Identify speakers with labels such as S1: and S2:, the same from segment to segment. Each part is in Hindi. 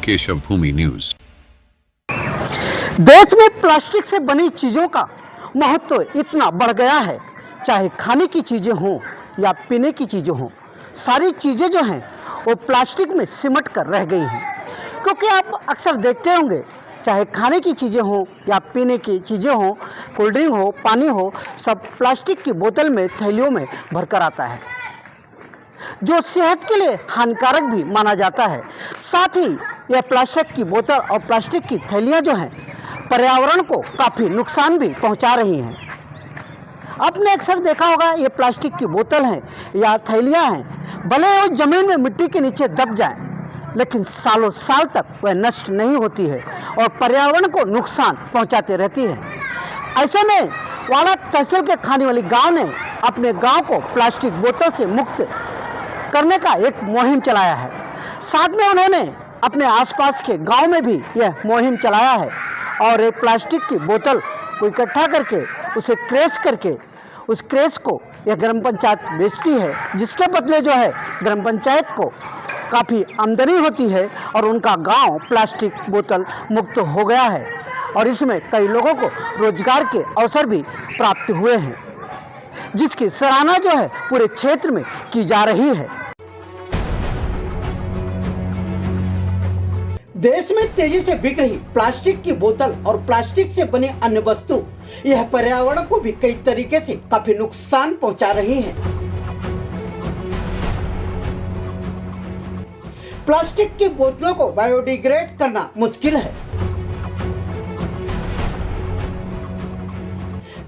S1: केशव भूमि न्यूज।
S2: देश में प्लास्टिक से बनी चीज़ों का महत्व इतना बढ़ गया है, चाहे खाने की चीज़ें हों या पीने की चीज़ें हों, सारी चीज़ें जो हैं वो प्लास्टिक में सिमट कर रह गई हैं। क्योंकि आप अक्सर देखते होंगे, चाहे खाने की चीज़ें हों या पीने की चीज़ें हों, कोल्ड ड्रिंक हो, पानी हो, सब प्लास्टिक की बोतल में, थैलियों में भरकर आता है, जो सेहत के लिए हानिकारक भी माना जाता है। साथ ही यह प्लास्टिक की बोतल और प्लास्टिक की थैलियाँ जो हैं पर्यावरण को काफ़ी नुकसान भी पहुंचा रही हैं। आपने अक्सर देखा होगा, ये प्लास्टिक की बोतल हैं या थैलियाँ हैं, भले वो ज़मीन में मिट्टी के नीचे दब जाएं, लेकिन सालों साल तक वह नष्ट नहीं होती है और पर्यावरण को नुकसान पहुंचाते रहती है। ऐसे में वाड़ा तहसील के खाने वाली गांव ने अपने गांव को प्लास्टिक बोतल से मुक्त करने का एक मुहिम चलाया है। साथ में उन्होंने अपने आसपास के गांव में भी यह मुहिम चलाया है और एक प्लास्टिक की बोतल को इकट्ठा करके उसे क्रैश करके उस क्रैश को यह ग्राम पंचायत बेचती है, जिसके बदले जो है ग्राम पंचायत को काफ़ी आमदनी होती है और उनका गांव प्लास्टिक बोतल मुक्त हो गया है और इसमें कई लोगों को रोजगार के अवसर भी प्राप्त हुए हैं, जिसकी सराहना जो है पूरे क्षेत्र में की जा रही है। देश में तेजी से बिक रही प्लास्टिक की बोतल और प्लास्टिक से बनी अन्य वस्तु यह पर्यावरण को भी कई तरीके से काफी नुकसान पहुंचा रही है। प्लास्टिक की बोतलों को बायोडिग्रेड करना मुश्किल है,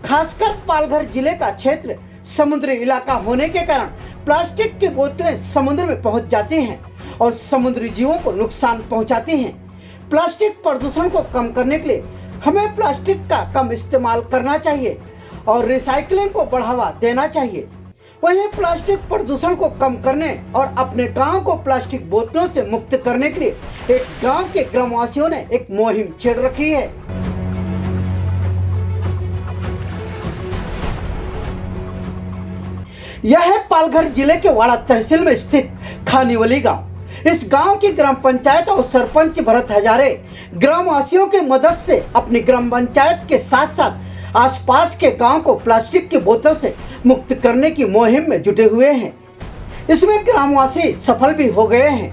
S2: खासकर पालघर जिले का क्षेत्र समुद्री इलाका होने के कारण प्लास्टिक की बोतलें समुद्र में पहुंच जाती हैं और समुद्री जीवों को नुकसान पहुंचाती हैं। प्लास्टिक प्रदूषण को कम करने के लिए हमें प्लास्टिक का कम इस्तेमाल करना चाहिए और रिसाइकलिंग को बढ़ावा देना चाहिए। वहीं प्लास्टिक प्रदूषण को कम करने और अपने गांव को प्लास्टिक बोतलों से मुक्त करने के लिए एक गांव के ग्रामवासियों ने एक मुहिम छेड़ रखी है। यह है पालघर जिले के वाड़ा तहसील में स्थित खानीवली गांव। इस गांव की ग्राम पंचायत और सरपंच भरत हजारे ग्रामवासियों की मदद से अपनी ग्राम पंचायत के साथ साथ आसपास के गांव को प्लास्टिक की बोतल से मुक्त करने की मुहिम में जुटे हुए हैं। इसमें ग्रामवासी सफल भी हो गए हैं।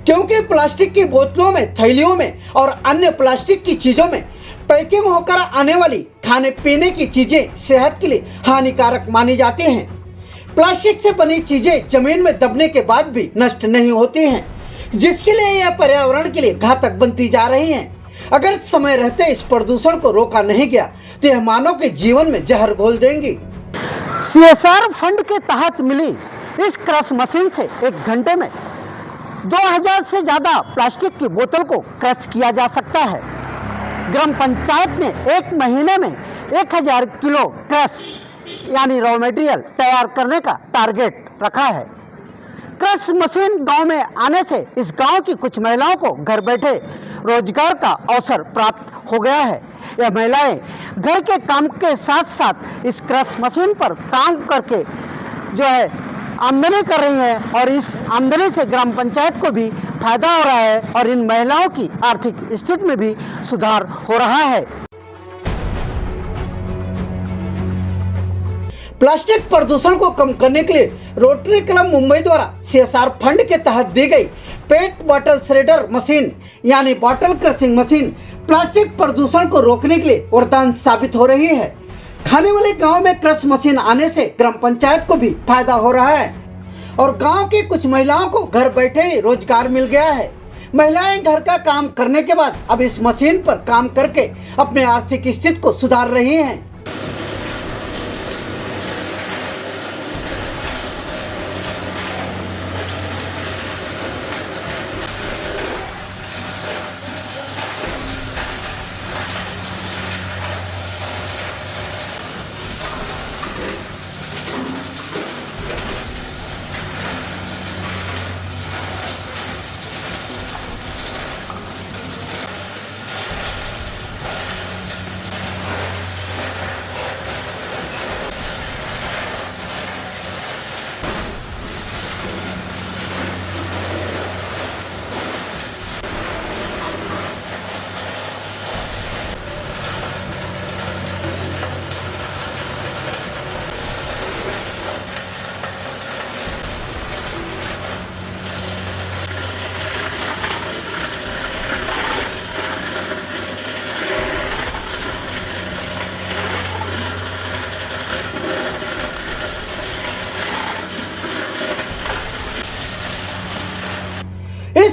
S2: क्योंकि प्लास्टिक की बोतलों में, थैलियों में और अन्य प्लास्टिक की चीजों में पैकिंग होकर आने वाली खाने पीने की चीजें सेहत के लिए हानिकारक मानी जाती हैं। प्लास्टिक से बनी चीजें जमीन में दबने के बाद भी नष्ट नहीं होती हैं, जिसके लिए यह पर्यावरण के लिए घातक बनती जा रही हैं। अगर समय रहते इस प्रदूषण को रोका नहीं गया तो यह मानव के जीवन में जहर घोल देंगी। CSR फंड के तहत मिली इस क्रश मशीन से एक घंटे में 2000 से ज्यादा प्लास्टिक की बोतल को क्रश किया जा सकता है। ग्राम पंचायत ने एक महीने में 1000 किलो क्रश यानी रॉ मटेरियल तैयार करने का टारगेट रखा है। क्रश मशीन गांव में आने से इस गांव की कुछ महिलाओं को घर बैठे रोजगार का अवसर प्राप्त हो गया है। यह महिलाएं घर के काम के साथ साथ इस क्रश मशीन पर काम करके जो है आमदनी कर रही हैं और इस आमदनी से ग्राम पंचायत को भी फायदा हो रहा है और इन महिलाओं की आर्थिक स्थिति में भी सुधार हो रहा है। प्लास्टिक प्रदूषण को कम करने के लिए रोटरी क्लब मुंबई द्वारा CSR फंड के तहत दी गई पेट बॉटल श्रेडर मशीन यानी बॉटल क्रशिंग मशीन प्लास्टिक प्रदूषण को रोकने के लिए वरदान साबित हो रही है। खाने वाले गांव में क्रश मशीन आने से ग्राम पंचायत को भी फायदा हो रहा है और गांव की कुछ महिलाओं को घर बैठे ही रोजगार मिल गया है। महिलाएं घर का काम करने के बाद अब इस मशीन पर काम करके अपने आर्थिक स्थिति को सुधार रही हैं।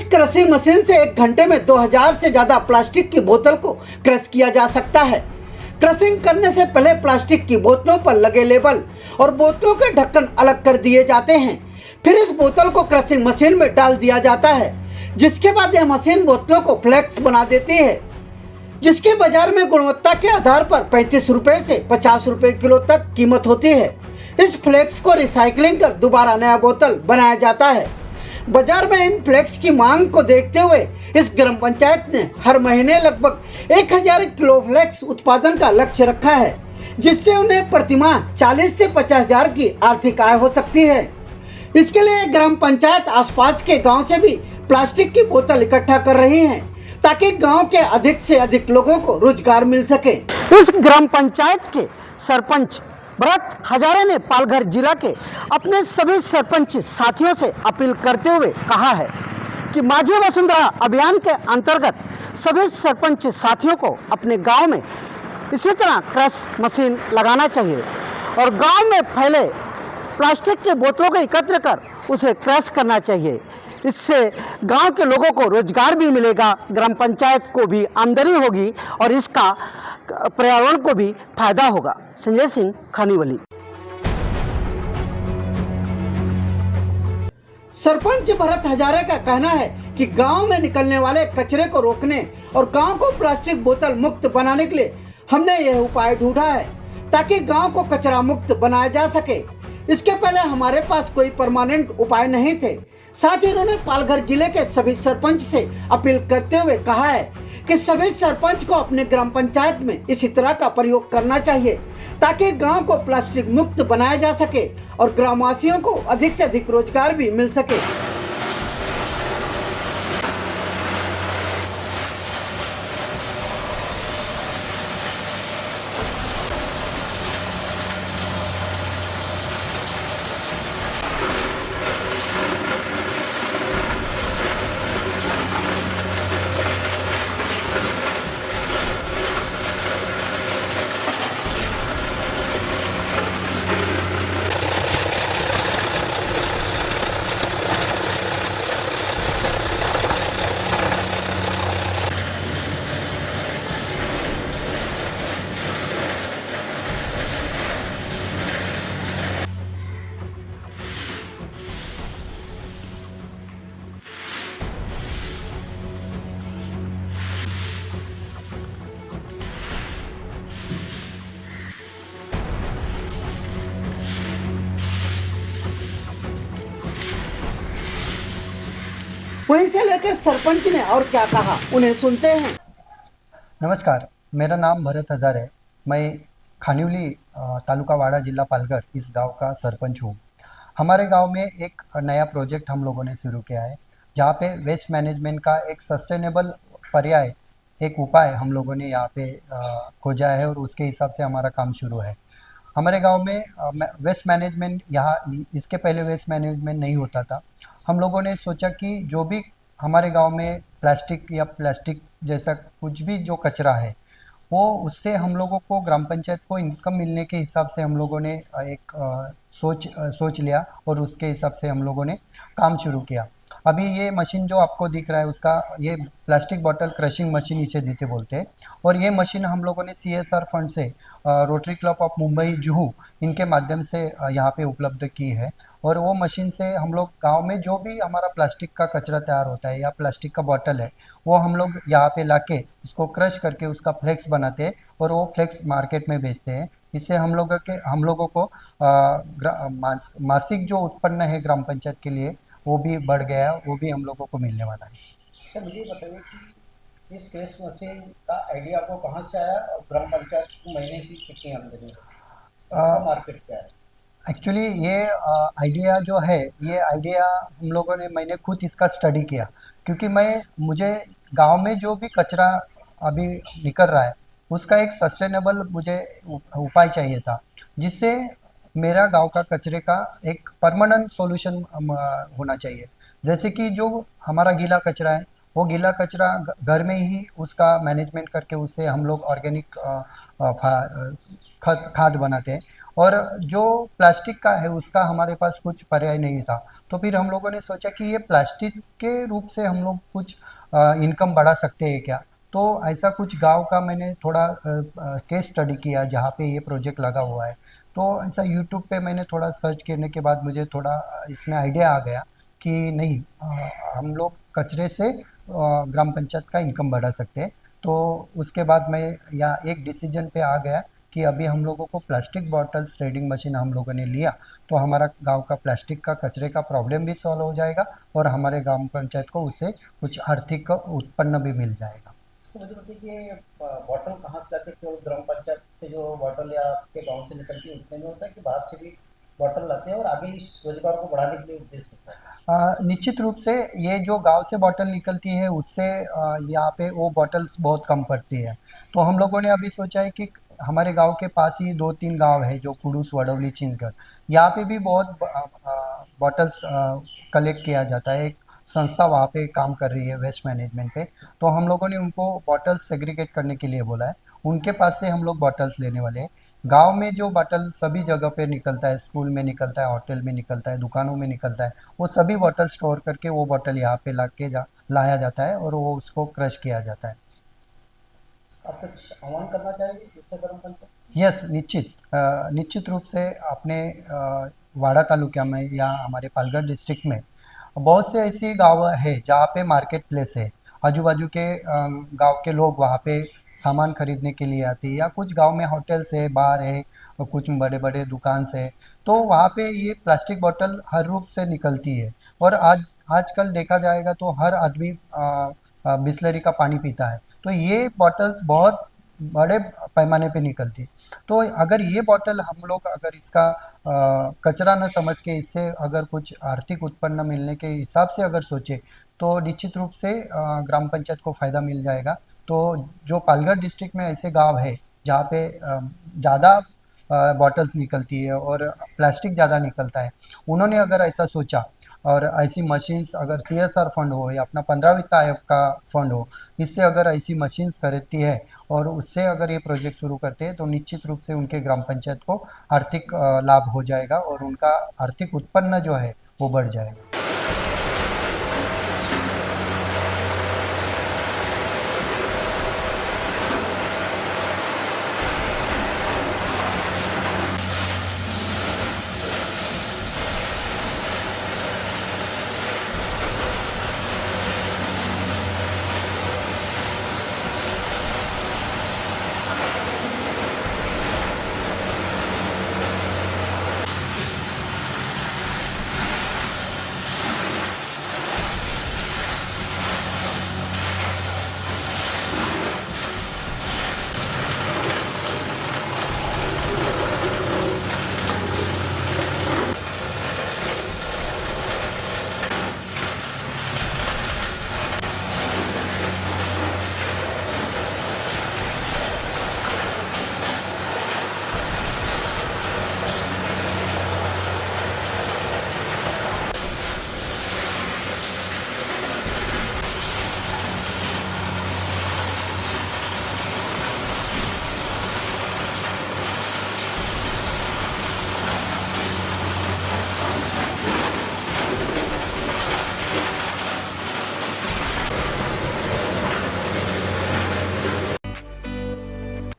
S2: क्रशिंग मशीन से 1 घंटे में 2000 से ज़्यादा प्लास्टिक की बोतल को क्रश किया जा सकता है। क्रशिंग करने से पहले प्लास्टिक की बोतलों पर लगे लेबल और बोतलों के ढक्कन अलग कर दिए जाते हैं। फिर इस बोतल को क्रशिंग मशीन में डाल दिया जाता है, जिसके बाद यह मशीन बोतलों को फ्लेक्स बना देती है, जिसके बाजार में गुणवत्ता के आधार पर 35 रुपए से 50 रुपए किलो तक कीमत होती है। इस फ्लेक्स को रिसाइकलिंग कर दोबारा नया बोतल बनाया जाता है। बाजार में इन फ्लेक्स की मांग को देखते हुए इस ग्राम पंचायत ने हर महीने लगभग 1000 किलो फ्लेक्स उत्पादन का लक्ष्य रखा है, जिससे उन्हें प्रतिमाह 40 से 50,000 की आर्थिक आय हो सकती है। इसके लिए ग्राम पंचायत आसपास के गांव से भी प्लास्टिक की बोतल इकट्ठा कर रही है, ताकि गांव के अधिक से अधिक लोगों को रोजगार मिल सके। इस ग्राम पंचायत के सरपंच भरत हजारे ने पालघर जिला के अपने सभी सरपंच साथियों से अपील करते हुए कहा है कि माझी वसुंधरा अभियान के अंतर्गत सभी सरपंच साथियों को अपने गांव में इसी तरह क्रश मशीन लगाना चाहिए और गांव में फैले प्लास्टिक के बोतलों को एकत्र कर उसे क्रश करना चाहिए। इससे गांव के लोगों को रोजगार भी मिलेगा, ग्राम पंचायत को भी आमदनी होगी और इसका पर्यावरण को भी फायदा होगा। संजय सिंह, खानीवली। सरपंच भरत हजारे का कहना है कि गांव में निकलने वाले कचरे को रोकने और गांव को प्लास्टिक बोतल मुक्त बनाने के लिए हमने यह उपाय ढूंढा है, ताकि गांव को कचरा मुक्त बनाया जा सके। इसके पहले हमारे पास कोई परमानेंट उपाय नहीं थे। साथ ही उन्होंने पालघर जिले के सभी सरपंच से अपील करते हुए कहा है कि सभी सरपंच को अपने ग्राम पंचायत में इसी तरह का प्रयोग करना चाहिए, ताकि गांव को प्लास्टिक मुक्त बनाया जा सके और ग्रामवासियों को अधिक से अधिक रोजगार भी मिल सके। वहीं से लेकर सरपंच ने और क्या कहा, उन्हें सुनते हैं।
S1: नमस्कार, मेरा नाम भरत हजारे है। मैं खानीवली तालुका वाड़ा जिला पालघर इस गांव का सरपंच हूँ। हमारे गांव में एक नया प्रोजेक्ट हम लोगों ने शुरू किया है, जहाँ पे वेस्ट मैनेजमेंट का एक सस्टेनेबल पर्याय, एक उपाय हम लोगों ने यहाँ पे खोजा है और उसके हिसाब से हमारा काम शुरू है। हमारे गांव में वेस्ट मैनेजमेंट यहाँ इसके पहले वेस्ट मैनेजमेंट नहीं होता था। हम लोगों ने सोचा कि जो भी हमारे गांव में प्लास्टिक या प्लास्टिक जैसा कुछ भी जो कचरा है, वो उससे हम लोगों को ग्राम पंचायत को इनकम मिलने के हिसाब से हम लोगों ने एक सोच लिया और उसके हिसाब से हम लोगों ने काम शुरू किया। अभी ये मशीन जो आपको दिख रहा है, उसका ये प्लास्टिक बॉटल क्रशिंग मशीन इसे देते बोलते हैं, और ये मशीन हम लोगों ने CSR फंड से rotary club of Mumbai Juhu इनके माध्यम से यहाँ पे उपलब्ध की है। और वो मशीन से हम लोग गांव में जो भी हमारा प्लास्टिक का कचरा तैयार होता है या प्लास्टिक का बॉटल है, वो हम लोग यहाँ पे लाके उसको क्रश करके उसका फ्लेक्स बनाते हैं और वो फ्लेक्स मार्केट में बेचते हैं। इससे हम लोगों को मासिक जो उत्पन्न है ग्राम पंचायत के लिए वो भी बढ़ गया, वो भी हम लोगों को मिलने वाला है।
S3: सर, मुझे बताइए कि इस क्रश मशीन का आइडिया आपको कहाँ से आया और ग्राम पंचायत को महीने की कितनी आमदनी है, मार्केट क्या है?
S1: एक्चुअली ये आइडिया जो है, ये आइडिया हम लोगों ने, मैंने खुद इसका स्टडी किया, क्योंकि मुझे गांव में जो भी कचरा अभी निकल रहा है उसका एक सस्टेनेबल मुझे उपाय चाहिए था, जिससे मेरा गांव का कचरे का एक परमानेंट सॉल्यूशन होना चाहिए। जैसे कि जो हमारा गीला कचरा है, वो गीला कचरा घर में ही उसका मैनेजमेंट करके उससे हम लोग ऑर्गेनिक खाद बनाते हैं, और जो प्लास्टिक का है उसका हमारे पास कुछ पर्याय नहीं था। तो फिर हम लोगों ने सोचा कि ये प्लास्टिक के रूप से हम लोग कुछ इनकम बढ़ा सकते हैं क्या। तो ऐसा कुछ गांव का मैंने थोड़ा केस स्टडी किया जहाँ पे ये प्रोजेक्ट लगा हुआ है। तो ऐसा यूट्यूब पे मैंने थोड़ा सर्च करने के बाद मुझे थोड़ा इसमें आइडिया आ गया कि नहीं, हम लोग कचरे से ग्राम पंचायत का इनकम बढ़ा सकते हैं। तो उसके बाद मैं या एक डिसीजन पे आ गया कि अभी हम लोगों को प्लास्टिक बॉटल्स ट्रेडिंग मशीन हम लोगों ने लिया तो हमारा गांव का प्लास्टिक का कचरे का प्रॉब्लम भी सॉल्व हो जाएगा और हमारे ग्राम पंचायत को उससे कुछ आर्थिक उत्पन्न भी मिल जाएगा।
S3: तो मुझे बताइए कि ये बॉटल कहाँ से लाते हैं? केवल ग्राम पंचायत से जो बॉटल या आपके गांव से निकलती है उतने में होता है कि बाहर से भी बॉटल लाते हैं और आगे इस रोजगार को बढ़ाने के लिए उद्देश्य होता है?
S1: निश्चित रूप से ये जो गांव से बॉटल निकलती है उससे यहाँ पे वो बॉटल्स बहुत कम पड़ती है। तो हम लोगों ने अभी सोचा है कि हमारे गांव के पास ही 2-3 गांव है जो कुडूस, वडौली, चिंचगढ़, यहाँ पे भी बहुत बॉटल्स कलेक्ट किया जाता है। एक संस्था वहाँ पे काम कर रही है वेस्ट मैनेजमेंट पे। तो हम लोगों ने उनको बॉटल्स सेग्रीगेट करने के लिए बोला है। उनके पास से हम लोग बॉटल्स लेने वाले हैं। गांव में जो बॉटल सभी जगह पे निकलता है, स्कूल में निकलता है, होटल में निकलता है, दुकानों में निकलता है, वो सभी बॉटल स्टोर करके वो बॉटल यहाँ पे लाया जाता है और वो उसको क्रश किया जाता है।
S3: आप कुछ आह्वान करना चाहेंगे दूसरे ग्राम पंचायत?
S1: यस, निश्चित रूप से अपने वाड़ा तालुका में या हमारे पालघर डिस्ट्रिक्ट में बहुत से ऐसी गाँव है जहाँ पे मार्केट प्लेस है। आजू बाजू के गांव के लोग वहाँ पे सामान खरीदने के लिए आते हैं या कुछ गांव में होटल्स है, बार है और कुछ बड़े बड़े दुकान है। तो वहाँ पे ये प्लास्टिक बोतल हर रूप से निकलती है और आजकल देखा जाएगा तो हर आदमी बिस्लरी का पानी पीता है। तो ये बॉटल्स बहुत बड़े पैमाने पे निकलती है। तो अगर ये बॉटल हम लोग अगर इसका कचरा न समझ के इससे अगर कुछ आर्थिक उत्पन्न मिलने के हिसाब से अगर सोचे तो निश्चित रूप से ग्राम पंचायत को फ़ायदा मिल जाएगा। तो जो पालघर डिस्ट्रिक्ट में ऐसे गांव है जहाँ पे ज़्यादा बॉटल्स निकलती है और प्लास्टिक ज़्यादा निकलता है, उन्होंने अगर ऐसा सोचा और ऐसी मशीन्स अगर CSR फंड हो या अपना 15 वित्त आयोग का फंड हो, इससे अगर ऐसी मशीन्स खरीदती है और उससे अगर ये प्रोजेक्ट शुरू करते हैं तो निश्चित रूप से उनके ग्राम पंचायत को आर्थिक लाभ हो जाएगा और उनका आर्थिक उत्पन्न जो है वो बढ़ जाएगा।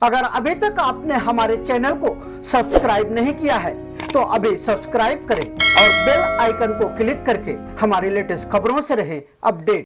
S2: अगर अभी तक आपने हमारे चैनल को सब्सक्राइब नहीं किया है तो अभी सब्सक्राइब करें और बेल आइकन को क्लिक करके हमारी लेटेस्ट खबरों से रहें अपडेट।